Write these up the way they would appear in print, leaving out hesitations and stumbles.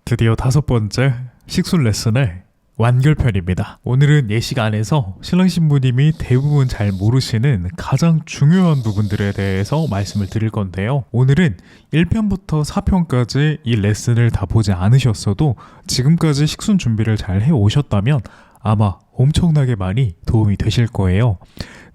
드디어 5번째 식술 레슨의 완결편입니다. 오늘은 예식 안에서 신랑 신부님이 대부분 잘 모르시는 가장 중요한 부분들에 대해서 말씀을 드릴 건데요. 오늘은 1편부터 4편까지 이 레슨을 다 보지 않으셨어도 지금까지 식순 준비를 잘 해오셨다면 아마 엄청나게 많이 도움이 되실 거예요.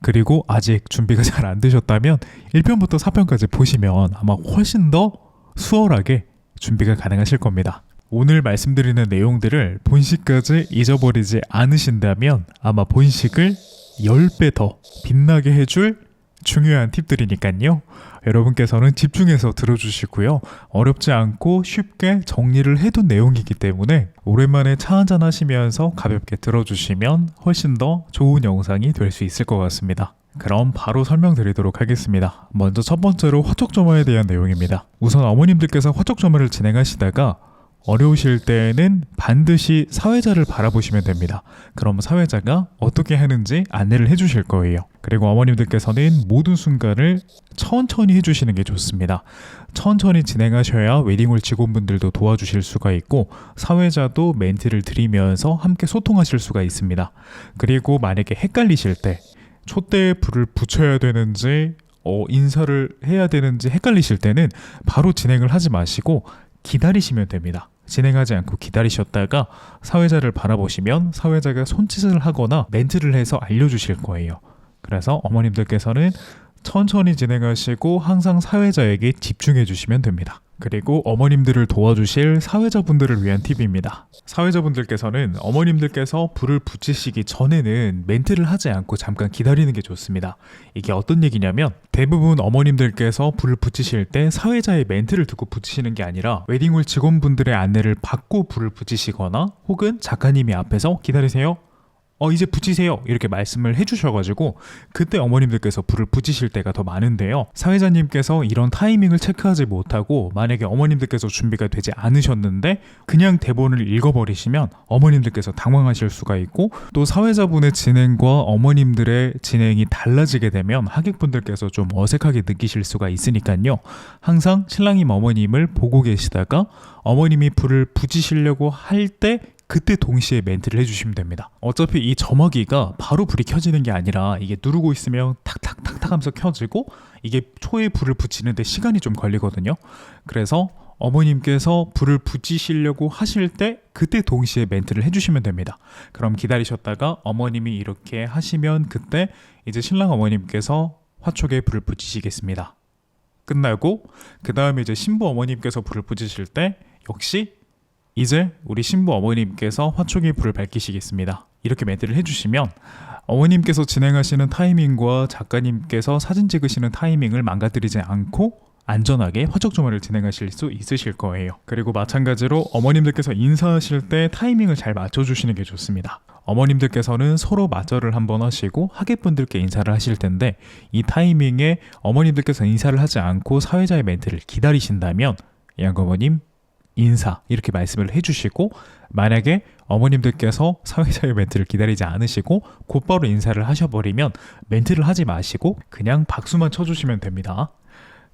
그리고 아직 준비가 잘 안 되셨다면 1편부터 4편까지 보시면 아마 훨씬 더 수월하게 준비가 가능하실 겁니다. 오늘 말씀드리는 내용들을 본식까지 잊어버리지 않으신다면 아마 본식을 10배 더 빛나게 해줄 중요한 팁들이니까요. 여러분께서는 집중해서 들어주시고요. 어렵지 않고 쉽게 정리를 해둔 내용이기 때문에 오랜만에 차 한잔 하시면서 가볍게 들어주시면 훨씬 더 좋은 영상이 될 수 있을 것 같습니다. 그럼 바로 설명드리도록 하겠습니다. 먼저 첫 번째로 화촉점화에 대한 내용입니다. 우선 어머님들께서 화촉점화를 진행하시다가 어려우실 때에는 반드시 사회자를 바라보시면 됩니다. 그럼 사회자가 어떻게 하는지 안내를 해주실 거예요. 그리고 어머님들께서는 모든 순간을 천천히 해주시는 게 좋습니다. 천천히 진행하셔야 웨딩홀 직원분들도 도와주실 수가 있고 사회자도 멘트를 드리면서 함께 소통하실 수가 있습니다. 그리고 만약에 헷갈리실 때 촛대에 불을 붙여야 되는지 인사를 해야 되는지 헷갈리실 때는 바로 진행을 하지 마시고 기다리시면 됩니다. 진행하지 않고 기다리셨다가 사회자를 바라보시면 사회자가 손짓을 하거나 멘트를 해서 알려주실 거예요. 그래서 어머님들께서는 천천히 진행하시고 항상 사회자에게 집중해 주시면 됩니다. 그리고 어머님들을 도와주실 사회자분들을 위한 팁입니다. 사회자분들께서는 어머님들께서 불을 붙이시기 전에는 멘트를 하지 않고 잠깐 기다리는 게 좋습니다. 이게 어떤 얘기냐면 대부분 어머님들께서 불을 붙이실 때 사회자의 멘트를 듣고 붙이시는 게 아니라 웨딩홀 직원분들의 안내를 받고 불을 붙이시거나 혹은 작가님이 앞에서 기다리세요. 이제 붙이세요 이렇게 말씀을 해주셔가지고 그때 어머님들께서 불을 붙이실 때가 더 많은데요. 사회자님께서 이런 타이밍을 체크하지 못하고 만약에 어머님들께서 준비가 되지 않으셨는데 그냥 대본을 읽어버리시면 어머님들께서 당황하실 수가 있고 또 사회자분의 진행과 어머님들의 진행이 달라지게 되면 하객분들께서 좀 어색하게 느끼실 수가 있으니까요. 항상 신랑님 어머님을 보고 계시다가 어머님이 불을 붙이시려고 할 때 그때 동시에 멘트를 해주시면 됩니다. 어차피 이 점화기가 바로 불이 켜지는 게 아니라 이게 누르고 있으면 탁탁탁탁 하면서 켜지고 이게 초에 불을 붙이는데 시간이 좀 걸리거든요. 그래서 어머님께서 불을 붙이시려고 하실 때 그때 동시에 멘트를 해주시면 됩니다. 그럼 기다리셨다가 어머님이 이렇게 하시면 그때 이제 신랑 어머님께서 화촉에 불을 붙이시겠습니다. 끝나고 그 다음에 이제 신부 어머님께서 불을 붙이실 때 역시 이제 우리 신부 어머님께서 화촉에 불을 밝히시겠습니다. 이렇게 멘트를 해주시면 어머님께서 진행하시는 타이밍과 작가님께서 사진 찍으시는 타이밍을 망가뜨리지 않고 안전하게 화촉점화를 진행하실 수 있으실 거예요. 그리고 마찬가지로 어머님들께서 인사하실 때 타이밍을 잘 맞춰주시는 게 좋습니다. 어머님들께서는 서로 맞절을 한번 하시고 하객분들께 인사를 하실 텐데 이 타이밍에 어머님들께서 인사를 하지 않고 사회자의 멘트를 기다리신다면 양어머님 인사 이렇게 말씀을 해주시고 만약에 어머님들께서 사회자의 멘트를 기다리지 않으시고 곧바로 인사를 하셔버리면 멘트를 하지 마시고 그냥 박수만 쳐주시면 됩니다.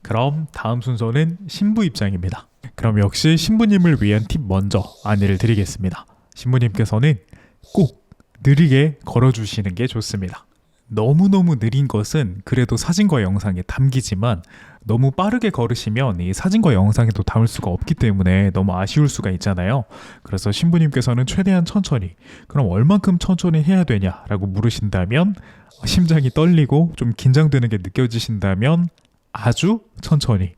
그럼 다음 순서는 신부 입장입니다. 그럼 역시 신부님을 위한 팁 먼저 안내를 드리겠습니다. 신부님께서는 꼭 느리게 걸어주시는 게 좋습니다. 너무너무 느린 것은 그래도 사진과 영상에 담기지만 너무 빠르게 걸으시면 이 사진과 영상에도 담을 수가 없기 때문에 너무 아쉬울 수가 있잖아요. 그래서 신부님께서는 최대한 천천히, 그럼 얼만큼 천천히 해야 되냐라고 물으신다면 심장이 떨리고 좀 긴장되는 게 느껴지신다면 아주 천천히,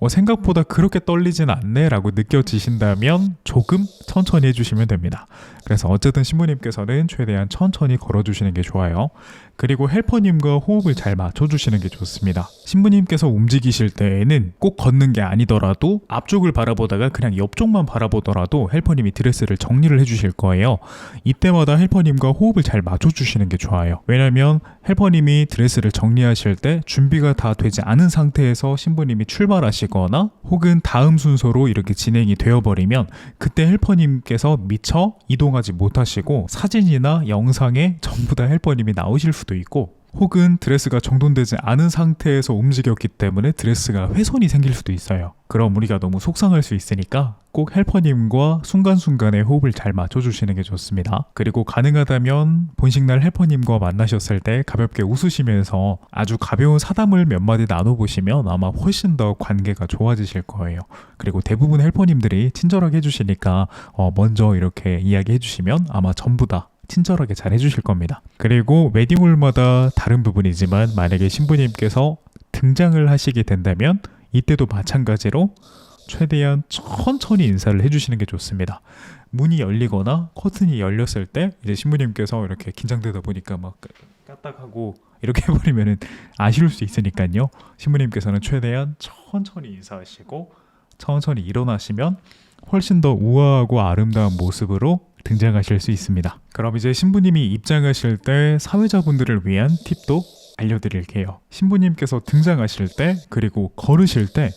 생각보다 그렇게 떨리진 않네 라고 느껴지신다면 조금 천천히 해주시면 됩니다. 그래서 어쨌든 신부님께서는 최대한 천천히 걸어주시는 게 좋아요. 그리고 헬퍼님과 호흡을 잘 맞춰주시는 게 좋습니다. 신부님께서 움직이실 때에는 꼭 걷는 게 아니더라도 앞쪽을 바라보다가 그냥 옆쪽만 바라보더라도 헬퍼님이 드레스를 정리를 해주실 거예요. 이때마다 헬퍼님과 호흡을 잘 맞춰주시는 게 좋아요. 왜냐면 헬퍼님이 드레스를 정리하실 때 준비가 다 되지 않은 상태에서 신부님이 출발하시거나 혹은 다음 순서로 이렇게 진행이 되어버리면 그때 헬퍼님께서 미처 이동하지 못하시고 사진이나 영상에 전부 다 헬퍼님이 나오실 수도 있고 혹은 드레스가 정돈되지 않은 상태에서 움직였기 때문에 드레스가 훼손이 생길 수도 있어요. 그럼 우리가 너무 속상할 수 있으니까 꼭 헬퍼님과 순간순간의 호흡을 잘 맞춰주시는 게 좋습니다. 그리고 가능하다면 본식날 헬퍼님과 만나셨을 때 가볍게 웃으시면서 아주 가벼운 사담을 몇 마디 나눠보시면 아마 훨씬 더 관계가 좋아지실 거예요. 그리고 대부분 헬퍼님들이 친절하게 해주시니까 먼저 이렇게 이야기해 주시면 아마 전부 다 친절하게 잘 해주실 겁니다. 그리고 웨딩홀마다 다른 부분이지만 만약에 신부님께서 등장을 하시게 된다면 이때도 마찬가지로 최대한 천천히 인사를 해주시는 게 좋습니다. 문이 열리거나 커튼이 열렸을 때 이제 신부님께서 이렇게 긴장되다 보니까 막 까딱하고 이렇게 해버리면은 아쉬울 수 있으니까요. 신부님께서는 최대한 천천히 인사하시고 천천히 일어나시면 훨씬 더 우아하고 아름다운 모습으로 등장하실 수 있습니다. 그럼 이제 신부님이 입장하실 때 사회자분들을 위한 팁도 알려드릴게요. 신부님께서 등장하실 때 그리고 걸으실 때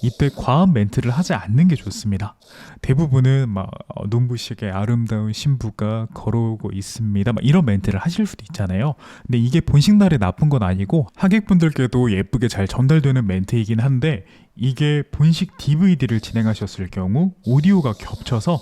이때 과한 멘트를 하지 않는 게 좋습니다. 대부분은 막 눈부시게 아름다운 신부가 걸어오고 있습니다. 막 이런 멘트를 하실 수도 있잖아요. 근데 이게 본식날에 나쁜 건 아니고 하객분들께도 예쁘게 잘 전달되는 멘트이긴 한데 이게 본식 DVD를 진행하셨을 경우 오디오가 겹쳐서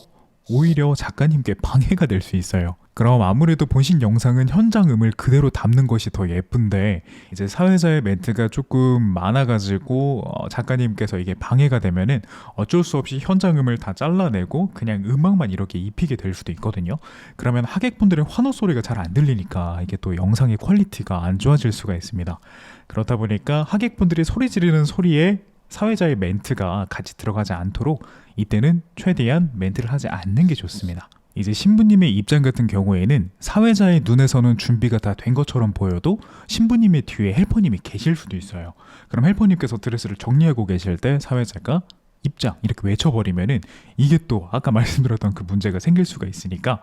오히려 작가님께 방해가 될 수 있어요. 그럼 아무래도 본식 영상은 현장음을 그대로 담는 것이 더 예쁜데 이제 사회자의 멘트가 조금 많아가지고 작가님께서 이게 방해가 되면은 어쩔 수 없이 현장음을 다 잘라내고 그냥 음악만 이렇게 입히게 될 수도 있거든요. 그러면 하객분들의 환호 소리가 잘 안 들리니까 이게 또 영상의 퀄리티가 안 좋아질 수가 있습니다. 그렇다 보니까 하객분들이 소리 지르는 소리에 사회자의 멘트가 같이 들어가지 않도록 이때는 최대한 멘트를 하지 않는 게 좋습니다. 이제 신부님의 입장 같은 경우에는 사회자의 눈에서는 준비가 다 된 것처럼 보여도 신부님의 뒤에 헬퍼님이 계실 수도 있어요. 그럼 헬퍼님께서 드레스를 정리하고 계실 때 사회자가 입장 이렇게 외쳐버리면은 이게 또 아까 말씀드렸던 그 문제가 생길 수가 있으니까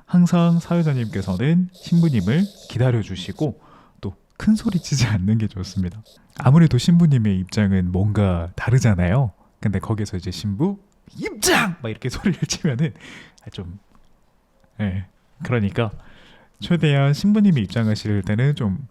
항상 사회자님께서는 신부님을 기다려주시고 또 큰 소리 치지 않는 게 좋습니다. 아무래도 신부님의 입장은 뭔가 다르잖아요. 근데 거기서 이제 신부 입장! 막 이렇게 소리를 치면은 좀 그러니까 최대한 신부님이 입장하실 때는 좀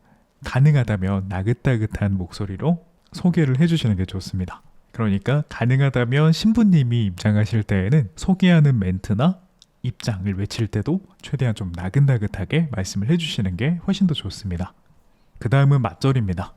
가능하다면 나긋나긋한 목소리로 소개를 해주시는 게 좋습니다. 그러니까 가능하다면 신부님이 입장하실 때에는 소개하는 멘트나 입장을 외칠 때도 최대한 좀 나긋나긋하게 말씀을 해주시는 게 훨씬 더 좋습니다. 그 다음은 맞절입니다.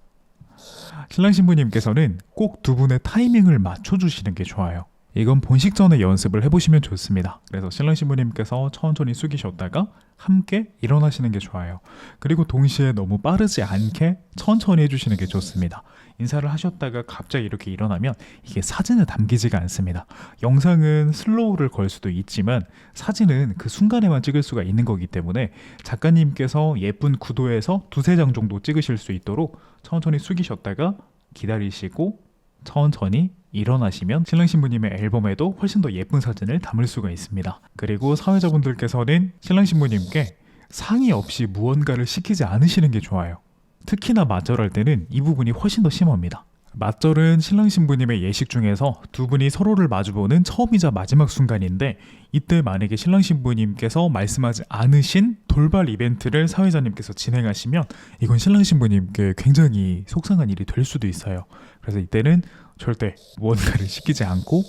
신랑 신부님께서는 꼭 두 분의 타이밍을 맞춰주시는 게 좋아요. 이건 본식 전에 연습을 해보시면 좋습니다. 그래서 신랑 신부님께서 천천히 숙이셨다가 함께 일어나시는 게 좋아요. 그리고 동시에 너무 빠르지 않게 천천히 해주시는 게 좋습니다. 인사를 하셨다가 갑자기 이렇게 일어나면 이게 사진에 담기지가 않습니다. 영상은 슬로우를 걸 수도 있지만 사진은 그 순간에만 찍을 수가 있는 거기 때문에 작가님께서 예쁜 구도에서 두세 장 정도 찍으실 수 있도록 천천히 숙이셨다가 기다리시고 천천히 일어나시면 신랑 신부님의 앨범에도 훨씬 더 예쁜 사진을 담을 수가 있습니다. 그리고 사회자분들께서는 신랑 신부님께 상의 없이 무언가를 시키지 않으시는 게 좋아요. 특히나 맞절할 때는 이 부분이 훨씬 더 심합니다. 맞절은 신랑 신부님의 예식 중에서 두 분이 서로를 마주보는 처음이자 마지막 순간인데 이때 만약에 신랑 신부님께서 말씀하지 않으신 돌발 이벤트를 사회자님께서 진행하시면 이건 신랑 신부님께 굉장히 속상한 일이 될 수도 있어요. 그래서 이때는 절대 무언가를 시키지 않고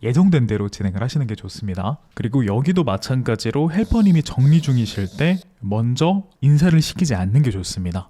예정된 대로 진행을 하시는 게 좋습니다. 그리고 여기도 마찬가지로 헬퍼님이 정리 중이실 때 먼저 인사를 시키지 않는 게 좋습니다.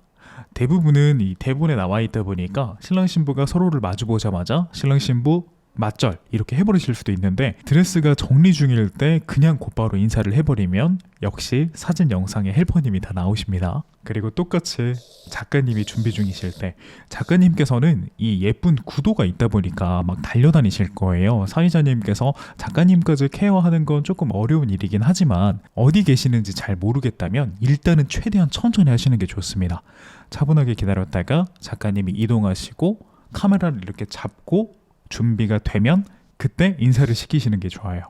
대부분은 이 대본에 나와 있다 보니까 신랑 신부가 서로를 마주보자마자 신랑 신부 맞절 이렇게 해버리실 수도 있는데 드레스가 정리 중일 때 그냥 곧바로 인사를 해버리면 역시 사진 영상에 헬퍼님이 다 나오십니다. 그리고 똑같이 작가님이 준비 중이실 때 작가님께서는 이 예쁜 구도가 있다 보니까 막 달려다니실 거예요. 사회자님께서 작가님까지 케어하는 건 조금 어려운 일이긴 하지만 어디 계시는지 잘 모르겠다면 일단은 최대한 천천히 하시는 게 좋습니다. 차분하게 기다렸다가 작가님이 이동하시고 카메라를 이렇게 잡고 준비가 되면 그때 인사를 시키시는 게 좋아요.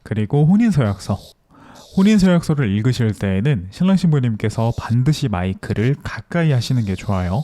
그리고 혼인서약서를 읽으실 때에는 신랑 신부님께서 반드시 마이크를 가까이 하시는 게 좋아요.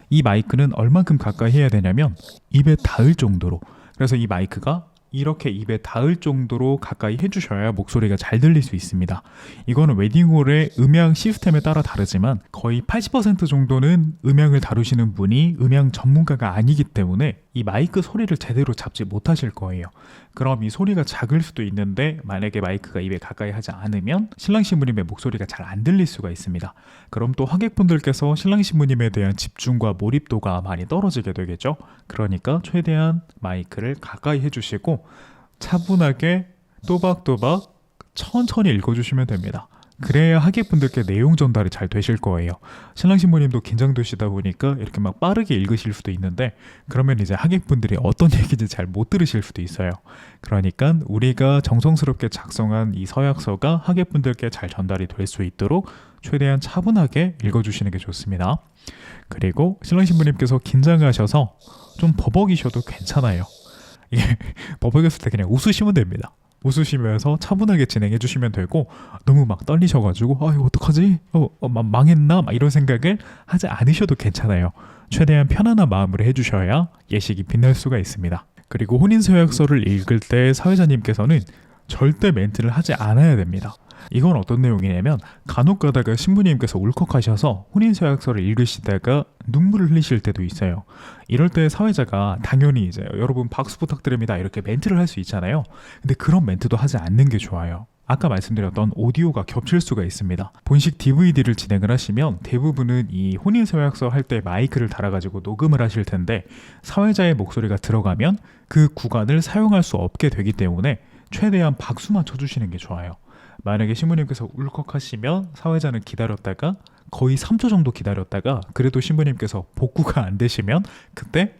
이 마이크는 얼만큼 가까이 해야 되냐면 입에 닿을 정도로. 그래서 이 마이크가 이렇게 입에 닿을 정도로 가까이 해주셔야 목소리가 잘 들릴 수 있습니다. 이거는 웨딩홀의 음향 시스템에 따라 다르지만 거의 80% 정도는 음향을 다루시는 분이 음향 전문가가 아니기 때문에 이 마이크 소리를 제대로 잡지 못하실 거예요. 그럼 이 소리가 작을 수도 있는데 만약에 마이크가 입에 가까이 하지 않으면 신랑 신부님의 목소리가 잘 안 들릴 수가 있습니다. 그럼 또 하객분들께서 신랑 신부님에 대한 집중과 몰입도가 많이 떨어지게 되겠죠. 그러니까 최대한 마이크를 가까이 해주시고 차분하게 또박또박 천천히 읽어주시면 됩니다. 그래야 하객분들께 내용 전달이 잘 되실 거예요. 신랑 신부님도 긴장되시다 보니까 이렇게 막 빠르게 읽으실 수도 있는데 그러면 이제 하객분들이 어떤 얘기인지 잘 못 들으실 수도 있어요. 그러니까 우리가 정성스럽게 작성한 이 서약서가 하객분들께 잘 전달이 될 수 있도록 최대한 차분하게 읽어주시는 게 좋습니다. 그리고 신랑 신부님께서 긴장하셔서 좀 버벅이셔도 괜찮아요. 이게 버벅였을 때 그냥 웃으시면 됩니다. 웃으시면서 차분하게 진행해 주시면 되고 너무 막 떨리셔가지고 이거 어떡하지? 망했나? 막 이런 생각을 하지 않으셔도 괜찮아요. 최대한 편안한 마음으로 해주셔야 예식이 빛날 수가 있습니다. 그리고 혼인서약서를 읽을 때 사회자님께서는 절대 멘트를 하지 않아야 됩니다. 이건 어떤 내용이냐면 간혹 가다가 신부님께서 울컥하셔서 혼인서약서를 읽으시다가 눈물을 흘리실 때도 있어요. 이럴 때 사회자가 당연히 이제 여러분 박수 부탁드립니다 이렇게 멘트를 할 수 있잖아요. 근데 그런 멘트도 하지 않는 게 좋아요. 아까 말씀드렸던 오디오가 겹칠 수가 있습니다. 본식 DVD를 진행을 하시면 대부분은 이 혼인서약서 할 때 마이크를 달아가지고 녹음을 하실 텐데 사회자의 목소리가 들어가면 그 구간을 사용할 수 없게 되기 때문에 최대한 박수만 쳐주시는 게 좋아요. 만약에 신부님께서 울컥하시면 사회자는 기다렸다가 거의 3초 정도 기다렸다가 그래도 신부님께서 복구가 안 되시면 그때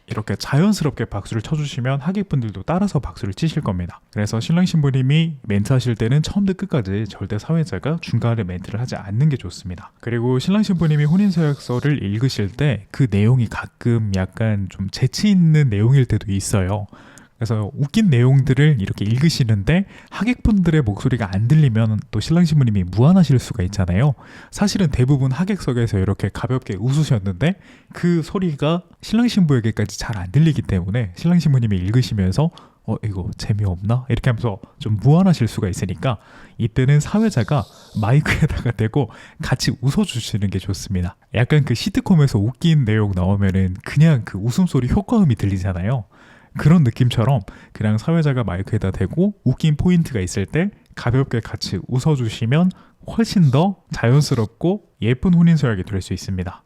이렇게 자연스럽게 박수를 쳐주시면 하객분들도 따라서 박수를 치실 겁니다. 그래서 신랑 신부님이 멘트하실 때는 처음부터 끝까지 절대 사회자가 중간에 멘트를 하지 않는 게 좋습니다. 그리고 신랑 신부님이 혼인서약서를 읽으실 때 그 내용이 가끔 약간 좀 재치 있는 내용일 때도 있어요. 그래서 웃긴 내용들을 이렇게 읽으시는데 하객분들의 목소리가 안 들리면 또 신랑 신부님이 무안하실 수가 있잖아요. 사실은 대부분 하객석에서 이렇게 가볍게 웃으셨는데 그 소리가 신랑 신부에게까지 잘 안 들리기 때문에 신랑 신부님이 읽으시면서 이거 재미없나? 이렇게 하면서 좀 무안하실 수가 있으니까 이때는 사회자가 마이크에다가 대고 같이 웃어주시는 게 좋습니다. 약간 그 시트콤에서 웃긴 내용 나오면은 그냥 그 웃음소리 효과음이 들리잖아요. 그런 느낌처럼 그냥 사회자가 마이크에다 대고 웃긴 포인트가 있을 때 가볍게 같이 웃어주시면 훨씬 더 자연스럽고 예쁜 혼인서약이 될 수 있습니다.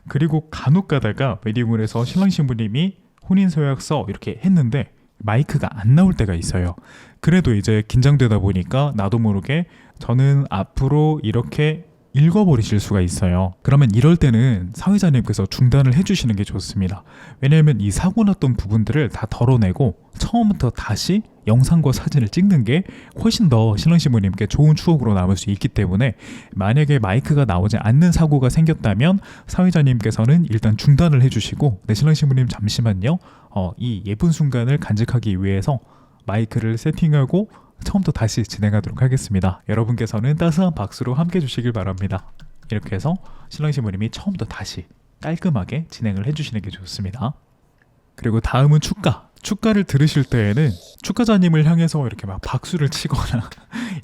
그리고 간혹 가다가 웨딩홀에서 신랑 신부님이 혼인서약서 이렇게 했는데 마이크가 안 나올 때가 있어요. 그래도 이제 긴장되다 보니까 나도 모르게 저는 앞으로 이렇게 읽어버리실 수가 있어요. 그러면 이럴 때는 사회자님께서 중단을 해주시는 게 좋습니다. 왜냐하면 이 사고 났던 부분들을 다 덜어내고 처음부터 다시 영상과 사진을 찍는 게 훨씬 더 신랑 신부님께 좋은 추억으로 남을 수 있기 때문에 만약에 마이크가 나오지 않는 사고가 생겼다면 사회자님께서는 일단 중단을 해주시고 신랑 신부님 잠시만요. 이 예쁜 순간을 간직하기 위해서 마이크를 세팅하고 처음부터 다시 진행하도록 하겠습니다. 여러분께서는 따스한 박수로 함께 해주시길 바랍니다. 이렇게 해서 신랑 신부님이 처음부터 다시 깔끔하게 진행을 해주시는 게 좋습니다. 그리고 다음은 축가를 들으실 때에는 축가자님을 향해서 이렇게 막 박수를 치거나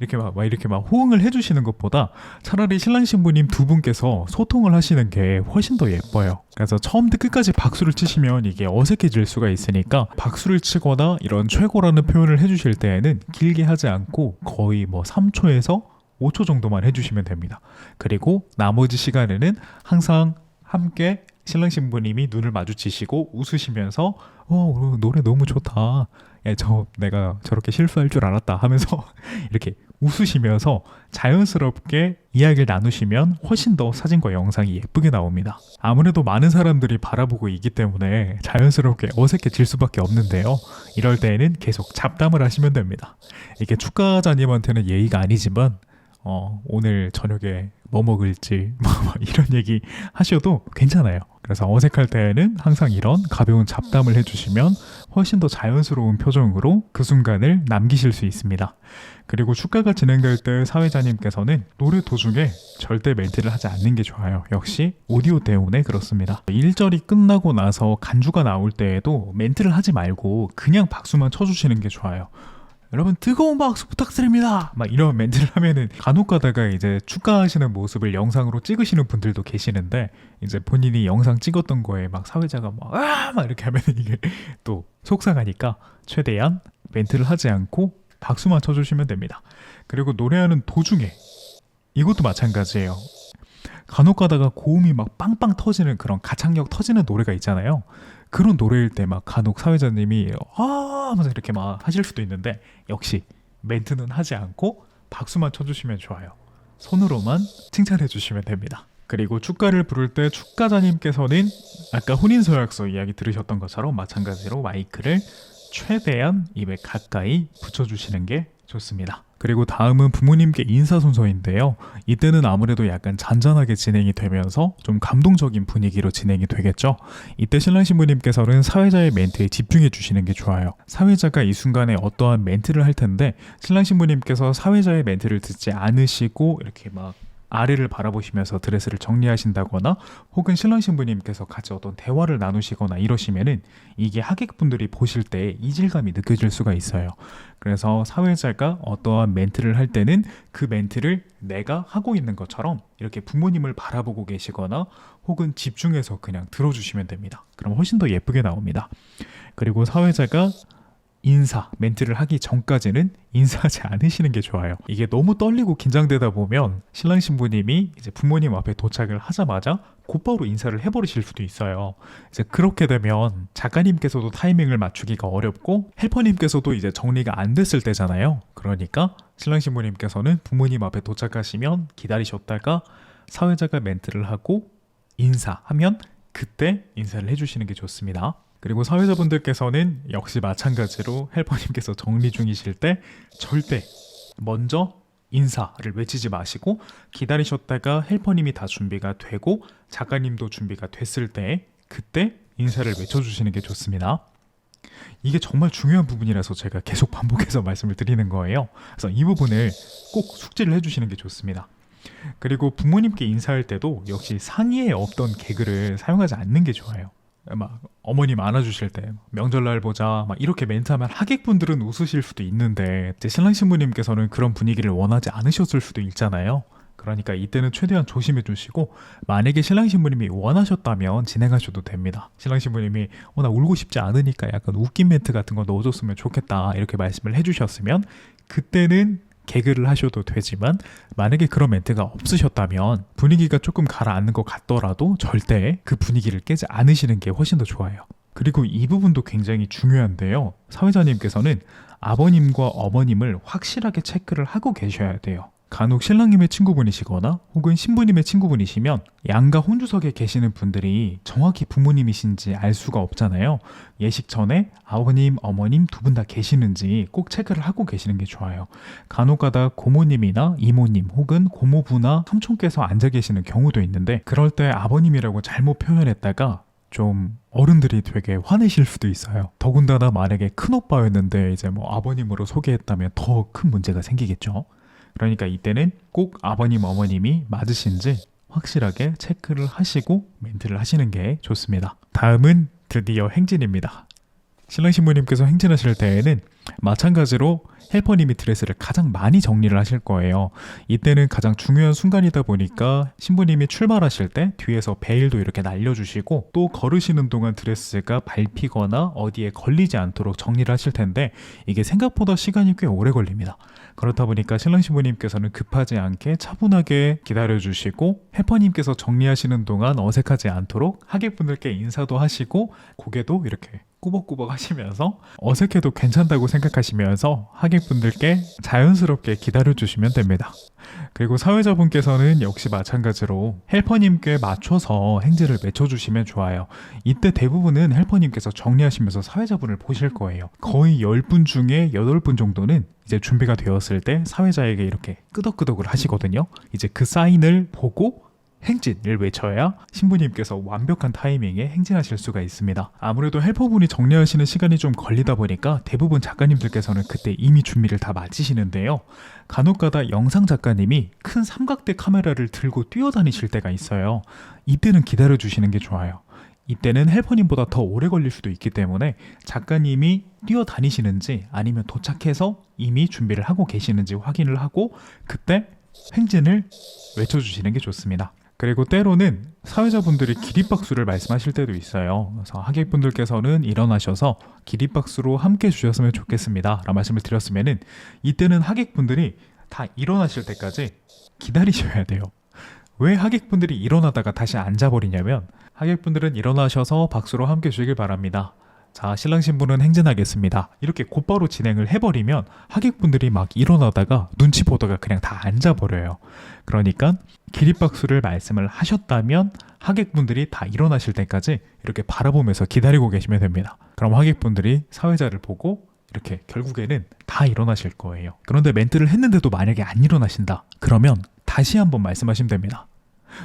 이렇게 막 호응을 해주시는 것보다 차라리 신랑 신부님 두 분께서 소통을 하시는 게 훨씬 더 예뻐요. 그래서 처음부터 끝까지 박수를 치시면 이게 어색해질 수가 있으니까 박수를 치거나 이런 최고라는 표현을 해주실 때에는 길게 하지 않고 거의 3초에서 5초 정도만 해주시면 됩니다. 그리고 나머지 시간에는 항상 함께 신랑 신부님이 눈을 마주치시고 웃으시면서 노래 너무 좋다. 내가 저렇게 실수할 줄 알았다 하면서 이렇게 웃으시면서 자연스럽게 이야기를 나누시면 훨씬 더 사진과 영상이 예쁘게 나옵니다. 아무래도 많은 사람들이 바라보고 있기 때문에 자연스럽게 어색해질 수밖에 없는데요. 이럴 때에는 계속 잡담을 하시면 됩니다. 이게 축가자님한테는 예의가 아니지만 오늘 저녁에 뭐 먹을지 뭐 이런 얘기 하셔도 괜찮아요. 그래서 어색할 때에는 항상 이런 가벼운 잡담을 해주시면 훨씬 더 자연스러운 표정으로 그 순간을 남기실 수 있습니다. 그리고 축가가 진행될 때 사회자님께서는 노래 도중에 절대 멘트를 하지 않는 게 좋아요. 역시 오디오 때문에 그렇습니다. 1절이 끝나고 나서 간주가 나올 때에도 멘트를 하지 말고 그냥 박수만 쳐주시는 게 좋아요. 여러분 뜨거운 박수 부탁드립니다. 막 이런 멘트를 하면은 간혹 가다가 이제 축가하시는 모습을 영상으로 찍으시는 분들도 계시는데 이제 본인이 영상 찍었던 거에 막 사회자가 막 이렇게 하면 이게 또 속상하니까 최대한 멘트를 하지 않고 박수만 쳐주시면 됩니다. 그리고 노래하는 도중에 이것도 마찬가지예요. 간혹 가다가 고음이 막 빵빵 터지는 그런 가창력 터지는 노래가 있잖아요. 그런 노래일 때 막 간혹 사회자님이 하면서 이렇게 막 하실 수도 있는데 역시 멘트는 하지 않고 박수만 쳐주시면 좋아요. 손으로만 칭찬해 주시면 됩니다. 그리고 축가를 부를 때 축가자님께서는 아까 혼인서약서 이야기 들으셨던 것처럼 마찬가지로 마이크를 최대한 입에 가까이 붙여주시는 게 좋습니다. 그리고 다음은 부모님께 인사 순서인데요. 이때는 아무래도 약간 잔잔하게 진행이 되면서 좀 감동적인 분위기로 진행이 되겠죠. 이때 신랑 신부님께서는 사회자의 멘트에 집중해 주시는 게 좋아요. 사회자가 이 순간에 어떠한 멘트를 할 텐데 신랑 신부님께서 사회자의 멘트를 듣지 않으시고 이렇게 막 아래를 바라보시면서 드레스를 정리하신다거나 혹은 신랑 신부님께서 같이 어떤 대화를 나누시거나 이러시면은 이게 하객분들이 보실 때 이질감이 느껴질 수가 있어요. 그래서 사회자가 어떠한 멘트를 할 때는 그 멘트를 내가 하고 있는 것처럼 이렇게 부모님을 바라보고 계시거나 혹은 집중해서 그냥 들어주시면 됩니다. 그럼 훨씬 더 예쁘게 나옵니다. 그리고 사회자가 인사, 멘트를 하기 전까지는 인사하지 않으시는 게 좋아요. 이게 너무 떨리고 긴장되다 보면 신랑 신부님이 이제 부모님 앞에 도착을 하자마자 곧바로 인사를 해버리실 수도 있어요. 이제 그렇게 되면 작가님께서도 타이밍을 맞추기가 어렵고 헬퍼님께서도 이제 정리가 안 됐을 때잖아요. 그러니까 신랑 신부님께서는 부모님 앞에 도착하시면 기다리셨다가 사회자가 멘트를 하고 인사하면 그때 인사를 해주시는 게 좋습니다. 그리고 사회자분들께서는 역시 마찬가지로 헬퍼님께서 정리 중이실 때 절대 먼저 인사를 외치지 마시고 기다리셨다가 헬퍼님이 다 준비가 되고 작가님도 준비가 됐을 때 그때 인사를 외쳐주시는 게 좋습니다. 이게 정말 중요한 부분이라서 제가 계속 반복해서 말씀을 드리는 거예요. 그래서 이 부분을 꼭 숙지를 해주시는 게 좋습니다. 그리고 부모님께 인사할 때도 역시 상의에 없던 개그를 사용하지 않는 게 좋아요. 막 어머님 안아주실 때 명절날 보자 막 이렇게 멘트하면 하객분들은 웃으실 수도 있는데 이제 신랑 신부님께서는 그런 분위기를 원하지 않으셨을 수도 있잖아요. 그러니까 이때는 최대한 조심해 주시고 만약에 신랑 신부님이 원하셨다면 진행하셔도 됩니다. 신랑 신부님이 나 울고 싶지 않으니까 약간 웃긴 멘트 같은 거 넣어줬으면 좋겠다 이렇게 말씀을 해주셨으면 그때는 개그를 하셔도 되지만 만약에 그런 멘트가 없으셨다면 분위기가 조금 가라앉는 것 같더라도 절대 그 분위기를 깨지 않으시는 게 훨씬 더 좋아요. 그리고 이 부분도 굉장히 중요한데요. 사회자님께서는 아버님과 어머님을 확실하게 체크를 하고 계셔야 돼요. 간혹 신랑님의 친구분이시거나 혹은 신부님의 친구분이시면 양가 혼주석에 계시는 분들이 정확히 부모님이신지 알 수가 없잖아요. 예식 전에 아버님, 어머님 두 분 다 계시는지 꼭 체크를 하고 계시는 게 좋아요. 간혹가다 고모님이나 이모님 혹은 고모부나 삼촌께서 앉아 계시는 경우도 있는데 그럴 때 아버님이라고 잘못 표현했다가 좀 어른들이 되게 화내실 수도 있어요. 더군다나 만약에 큰오빠였는데 이제 아버님으로 소개했다면 더 큰 문제가 생기겠죠. 그러니까 이때는 꼭 아버님, 어머님이 맞으신지 확실하게 체크를 하시고 멘트를 하시는 게 좋습니다. 다음은 드디어 행진입니다. 신랑 신부님께서 행진하실 때에는 마찬가지로 헬퍼님이 드레스를 가장 많이 정리를 하실 거예요. 이때는 가장 중요한 순간이다 보니까 신부님이 출발하실 때 뒤에서 베일도 이렇게 날려주시고 또 걸으시는 동안 드레스가 밟히거나 어디에 걸리지 않도록 정리를 하실 텐데 이게 생각보다 시간이 꽤 오래 걸립니다. 그렇다 보니까 신랑 신부님께서는 급하지 않게 차분하게 기다려주시고 헬퍼님께서 정리하시는 동안 어색하지 않도록 하객분들께 인사도 하시고 고개도 이렇게 꾸벅꾸벅 하시면서 어색해도 괜찮다고 생각하시면서 하객분들께 자연스럽게 기다려주시면 됩니다. 그리고 사회자분께서는 역시 마찬가지로 헬퍼님께 맞춰서 행진을 맺혀주시면 좋아요. 이때 대부분은 헬퍼님께서 정리하시면서 사회자분을 보실 거예요. 거의 10분 중에 8분 정도는 이제 준비가 되었을 때 사회자에게 이렇게 끄덕끄덕을 하시거든요. 이제 그 사인을 보고 행진을 외쳐야 신부님께서 완벽한 타이밍에 행진하실 수가 있습니다. 아무래도 헬퍼분이 정리하시는 시간이 좀 걸리다 보니까 대부분 작가님들께서는 그때 이미 준비를 다 마치시는데요. 간혹가다 영상 작가님이 큰 삼각대 카메라를 들고 뛰어다니실 때가 있어요. 이때는 기다려주시는 게 좋아요. 이때는 헬퍼님보다 더 오래 걸릴 수도 있기 때문에 작가님이 뛰어다니시는지 아니면 도착해서 이미 준비를 하고 계시는지 확인을 하고 그때 행진을 외쳐주시는 게 좋습니다. 그리고 때로는 사회자분들이 기립박수를 말씀하실 때도 있어요. 그래서 하객분들께서는 일어나셔서 기립박수로 함께 주셨으면 좋겠습니다 라는 말씀을 드렸으면은 이때는 하객분들이 다 일어나실 때까지 기다리셔야 돼요. 왜 하객분들이 일어나다가 다시 앉아버리냐면 하객분들은 일어나셔서 박수로 함께 주시길 바랍니다. 자, 신랑 신부는 행진하겠습니다. 이렇게 곧바로 진행을 해버리면 하객분들이 막 일어나다가 눈치 보다가 그냥 다 앉아버려요. 그러니까 기립박수를 말씀을 하셨다면 하객분들이 다 일어나실 때까지 이렇게 바라보면서 기다리고 계시면 됩니다. 그럼 하객분들이 사회자를 보고 이렇게 결국에는 다 일어나실 거예요. 그런데 멘트를 했는데도 만약에 안 일어나신다. 그러면 다시 한번 말씀하시면 됩니다.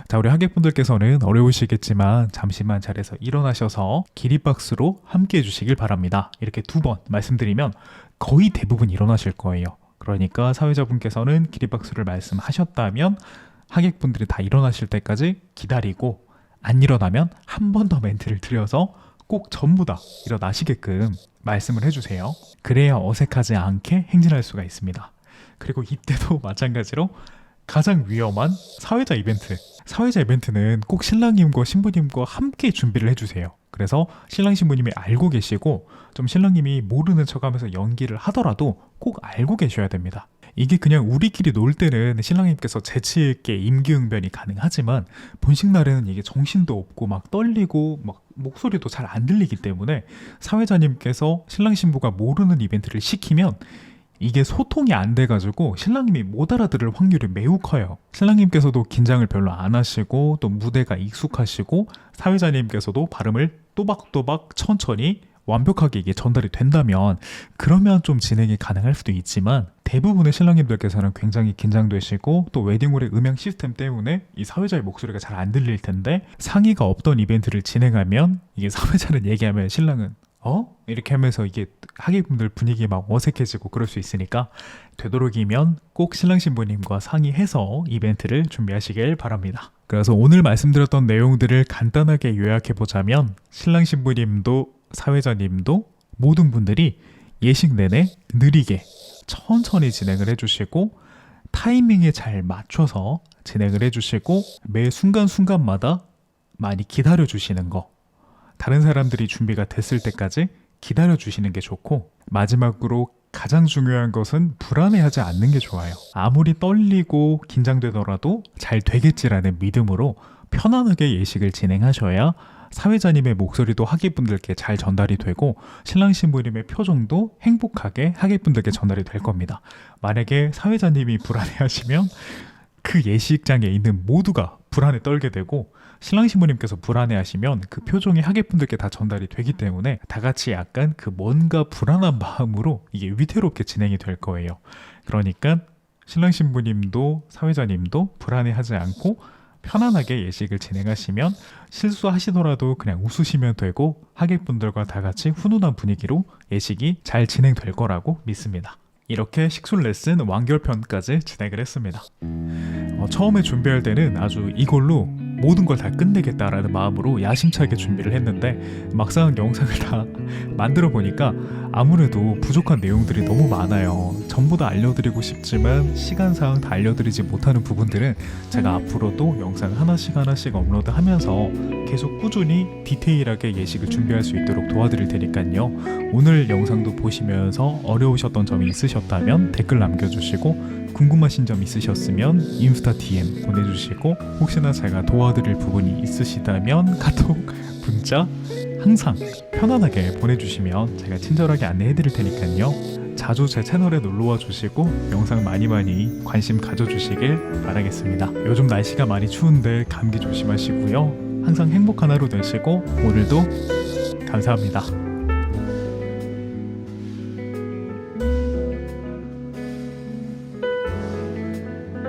자, 우리 하객분들께서는 어려우시겠지만 잠시만 자리에서 일어나셔서 기립박수로 함께 해주시길 바랍니다. 이렇게 2번 말씀드리면 거의 대부분 일어나실 거예요. 그러니까 사회자분께서는 기립박수를 말씀하셨다면 하객분들이 다 일어나실 때까지 기다리고 안 일어나면 한 번 더 멘트를 드려서 꼭 전부 다 일어나시게끔 말씀을 해주세요. 그래야 어색하지 않게 행진할 수가 있습니다. 그리고 이때도 마찬가지로 가장 위험한 사회자 이벤트. 사회자 이벤트는 꼭 신랑님과 신부님과 함께 준비를 해주세요. 그래서 신랑 신부님이 알고 계시고 좀 신랑님이 모르는 척하면서 연기를 하더라도 꼭 알고 계셔야 됩니다. 이게 그냥 우리끼리 놀 때는 신랑님께서 재치 있게 임기응변이 가능하지만 본식 날에는 이게 정신도 없고 막 떨리고 막 목소리도 잘 안 들리기 때문에 사회자님께서 신랑 신부가 모르는 이벤트를 시키면 이게 소통이 안 돼가지고 신랑님이 못 알아들을 확률이 매우 커요. 신랑님께서도 긴장을 별로 안 하시고 또 무대가 익숙하시고 사회자님께서도 발음을 또박또박 천천히 완벽하게 이게 전달이 된다면 그러면 좀 진행이 가능할 수도 있지만 대부분의 신랑님들께서는 굉장히 긴장되시고 또 웨딩홀의 음향 시스템 때문에 이 사회자의 목소리가 잘 안 들릴 텐데 상의가 없던 이벤트를 진행하면 이게 사회자는 얘기하면 신랑은 이렇게 하면서 이게 하객분들 분위기 막 어색해지고 그럴 수 있으니까 되도록이면 꼭 신랑 신부님과 상의해서 이벤트를 준비하시길 바랍니다. 그래서 오늘 말씀드렸던 내용들을 간단하게 요약해보자면 신랑 신부님도 사회자님도 모든 분들이 예식 내내 느리게 천천히 진행을 해주시고 타이밍에 잘 맞춰서 진행을 해주시고 매 순간순간마다 많이 기다려주시는 거, 다른 사람들이 준비가 됐을 때까지 기다려주시는 게 좋고 마지막으로 가장 중요한 것은 불안해하지 않는 게 좋아요. 아무리 떨리고 긴장되더라도 잘 되겠지라는 믿음으로 편안하게 예식을 진행하셔야 사회자님의 목소리도 하객분들께 잘 전달이 되고 신랑 신부님의 표정도 행복하게 하객분들께 전달이 될 겁니다. 만약에 사회자님이 불안해하시면 그 예식장에 있는 모두가 불안에 떨게 되고 신랑 신부님께서 불안해하시면 그 표정이 하객분들께 다 전달이 되기 때문에 다 같이 약간 그 뭔가 불안한 마음으로 이게 위태롭게 진행이 될 거예요. 그러니까 신랑 신부님도 사회자님도 불안해하지 않고 편안하게 예식을 진행하시면 실수하시더라도 그냥 웃으시면 되고 하객분들과 다 같이 훈훈한 분위기로 예식이 잘 진행될 거라고 믿습니다. 이렇게 식술 레슨 완결편까지 진행을 했습니다. 처음에 준비할 때는 아주 이걸로 모든 걸 다 끝내겠다라는 마음으로 야심차게 준비를 했는데 막상 영상을 다 만들어 보니까 아무래도 부족한 내용들이 너무 많아요. 전부 다 알려드리고 싶지만 시간상 다 알려드리지 못하는 부분들은 제가 앞으로도 영상 하나씩 업로드하면서 계속 꾸준히 디테일하게 예식을 준비할 수 있도록 도와드릴 테니까요. 오늘 영상도 보시면서 어려우셨던 점이 있으셨다면 댓글 남겨주시고 궁금하신 점 있으셨으면 인스타 DM 보내주시고 혹시나 제가 도와드릴 부분이 있으시다면 카톡, 문자 항상 편안하게 보내주시면 제가 친절하게 안내해드릴 테니까요. 자주 제 채널에 놀러와 주시고 영상 많이 관심 가져주시길 바라겠습니다. 요즘 날씨가 많이 추운데 감기 조심하시고요. 항상 행복한 하루 되시고 오늘도 감사합니다.